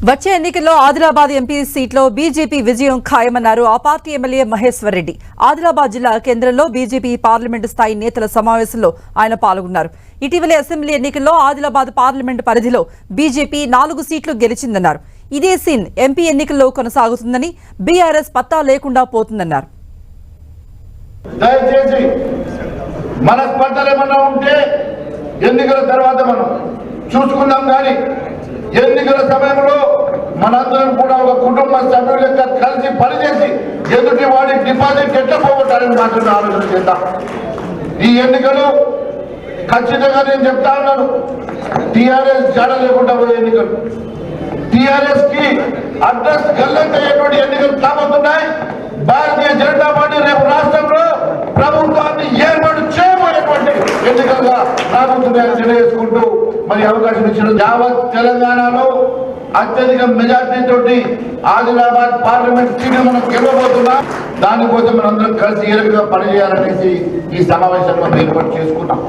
వచ్చే ఎన్నికల్లో ఆదిలాబాద్ ఎంపీ సీట్లో బీజేపీ విజయం ఖాయమన్నారు ఆ పార్టీ ఎమ్మెల్యే మహేశ్వర్ రెడ్డి. ఆదిలాబాద్ జిల్లా కేంద్రంలో బీజేపీ పార్లమెంటు స్థాయి నేతల సమావేశంలో ఆయన పాల్గొన్నారు. ఇటీవలే అసెంబ్లీ ఎన్నికల్లో ఆదిలాబాద్ పార్లమెంటు పరిధిలో బీజేపీ 4 సీట్లు గెలిచిందన్నారు. ఇదే సీన్ ఎంపీ ఎన్నికల్లో కొనసాగుతుందని, బీఆర్ఎస్ పత్తా లేకుండా పోతుందన్నారు. మన స్పర్ధలు ఏమన్నా ఉంటే ఎన్నికల తర్వాత మనం చూసుకుందాం. కానీ ఎన్నికల సమయంలో మనందరం కూడా ఒక కుటుంబ సభ్యుల లెక్క కలిసి పనిచేసి ఎదుటి వాడి డిపాజిట్ ఎట్లా పోగొట్టాలని మాత్రమే ఆలోచన చేద్దాం. ఈ ఎన్నికలు ఖచ్చితంగా నేను చెప్తా ఉన్నాను, టీఆర్ఎస్ జాడ లేకుండా పోయే ఎన్నికలు, టీఆర్ఎస్ కి అడ్రస్ గల్లంతయ్యేటువంటి ఎన్నికలు కాబోతున్నాయి. భారతీయ జనతా పార్టీ రేపు రాష్ట్రంలో ప్రభుత్వాన్ని ఏర్పాటు చేయబోయేటువంటి ఎన్నికలుగా రాబోతున్నాయని తెలియజేసుకుంటూ మరి అవకాశం ఇచ్చిన యావత్ తెలంగాణలో అత్యధిక మెజార్టీ తోటి ఆదిలాబాద్ పార్లమెంట్ సీట్లు మనం గెలవబోతున్నాం. దానికోసం మనం అందరం కలిసి ఏరుగా పనిచేయాలనేసి ఈ సమావేశంలో ఏర్పాటు చేసుకున్నాం.